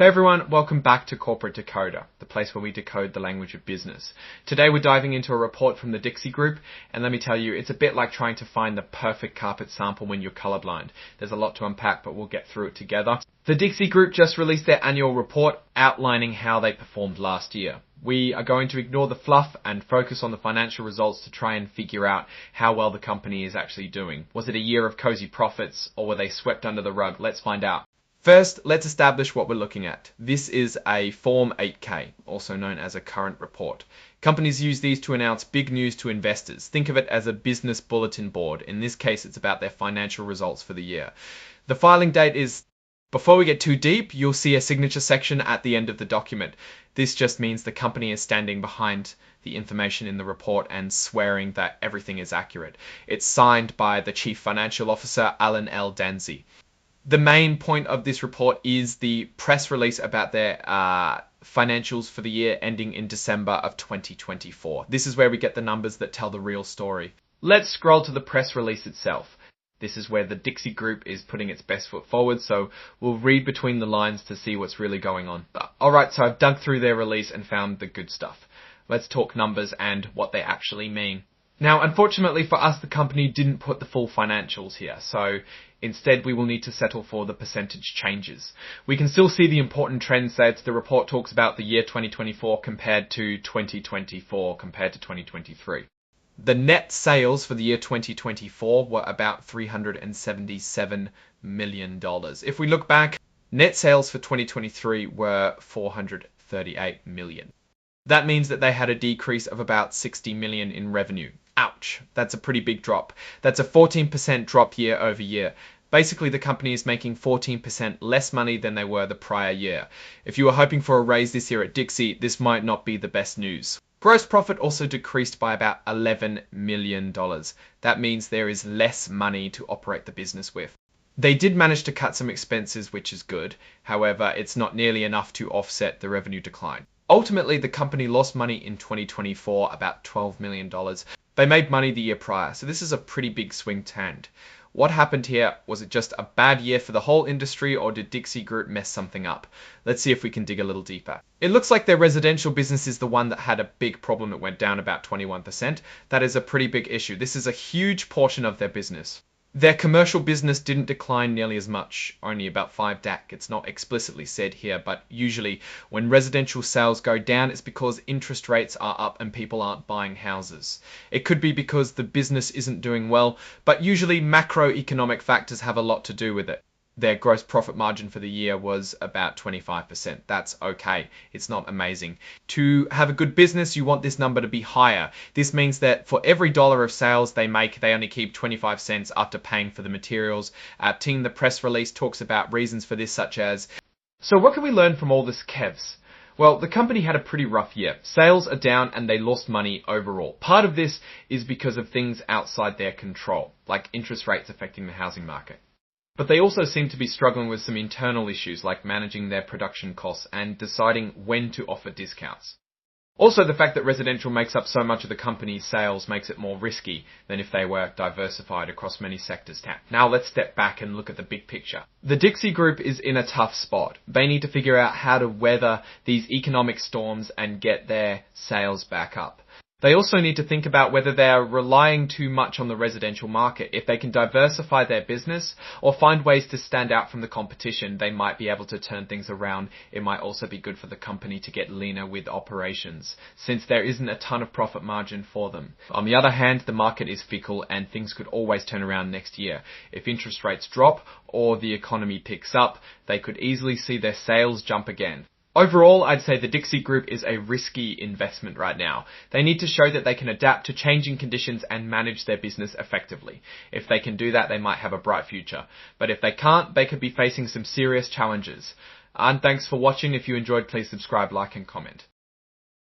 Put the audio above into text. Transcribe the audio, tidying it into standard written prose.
Hey everyone, welcome back to Corporate Decoder, the place where we decode the language of business. Today we're diving into a report from the Dixie Group, and let me tell you, it's a bit like trying to find the perfect carpet sample when you're colorblind. There's a lot to unpack, but we'll get through it together. The Dixie Group just released their annual report outlining how they performed last year. We are going to ignore the fluff and focus on the financial results to try and figure out how well the company is actually doing. Was it a year of cozy profits, or were they swept under the rug? Let's find out. First, let's establish what we're looking at. This is a Form 8K, also known as a current report. Companies use these to announce big news to investors. Think of it as a business bulletin board. In this case, it's about their financial results for the year. The filing date is... Before we get too deep, you'll see a signature section at the end of the document. This just means the company is standing behind the information in the report and swearing that everything is accurate. It's signed by the Chief Financial Officer, Alan L. Danzi. The main point of this report is the press release about their financials for the year ending in December of 2024. This is where we get the numbers that tell the real story. Let's scroll to the press release itself. This is where the Dixie Group is putting its best foot forward, so we'll read between the lines to see what's really going on. Alright, so I've dug through their release and found the good stuff. Let's talk numbers and what they actually mean. Now, unfortunately for us, the company didn't put the full financials here, so instead we will need to settle for the percentage changes. We can still see the important trends that the report talks about the year 2024 compared to 2024 compared to 2023. The net sales for the year 2024 were about $377 million. If we look back, net sales for 2023 were $438 million. That means that they had a decrease of about $60 million in revenue. Ouch, that's a pretty big drop. That's a 14% drop year over year. Basically, the company is making 14% less money than they were the prior year. If you were hoping for a raise this year at Dixie, this might not be the best news. Gross profit also decreased by about $11 million. That means there is less money to operate the business with. They did manage to cut some expenses, which is good. However, it's not nearly enough to offset the revenue decline. Ultimately, the company lost money in 2024, about $12 million. They made money the year prior, so this is a pretty big swing trend. What happened here? Was it just a bad year for the whole industry, or did Dixie Group mess something up? Let's see if we can dig a little deeper. It looks like their residential business is the one that had a big problem. It went down about 21%. That is a pretty big issue. This is a huge portion of their business. Their commercial business didn't decline nearly as much, only about 5 DAC. It's not explicitly said here, but usually when residential sales go down, it's because interest rates are up and people aren't buying houses. It could be because the business isn't doing well, but usually macroeconomic factors have a lot to do with it. Their gross profit margin for the year was about 25%. That's okay. It's not amazing. To have a good business, you want this number to be higher. This means that for every dollar of sales they make, they only keep 25 cents after paying for the materials. Ting, the press release, talks about reasons for this, such as... So what can we learn from all this kevs? Well, the company had a pretty rough year. Sales are down and they lost money overall. Part of this is because of things outside their control, like interest rates affecting the housing market. But they also seem to be struggling with some internal issues like managing their production costs and deciding when to offer discounts. Also, the fact that residential makes up so much of the company's sales makes it more risky than if they were diversified across many sectors. Now let's step back and look at the big picture. The Dixie Group is in a tough spot. They need to figure out how to weather these economic storms and get their sales back up. They also need to think about whether they are relying too much on the residential market. If they can diversify their business or find ways to stand out from the competition, they might be able to turn things around. It might also be good for the company to get leaner with operations, since there isn't a ton of profit margin for them. On the other hand, the market is fickle and things could always turn around next year. If interest rates drop or the economy picks up, they could easily see their sales jump again. Overall, I'd say the Dixie Group is a risky investment right now. They need to show that they can adapt to changing conditions and manage their business effectively. If they can do that, they might have a bright future. But if they can't, they could be facing some serious challenges. And thanks for watching. If you enjoyed, please subscribe, like and comment.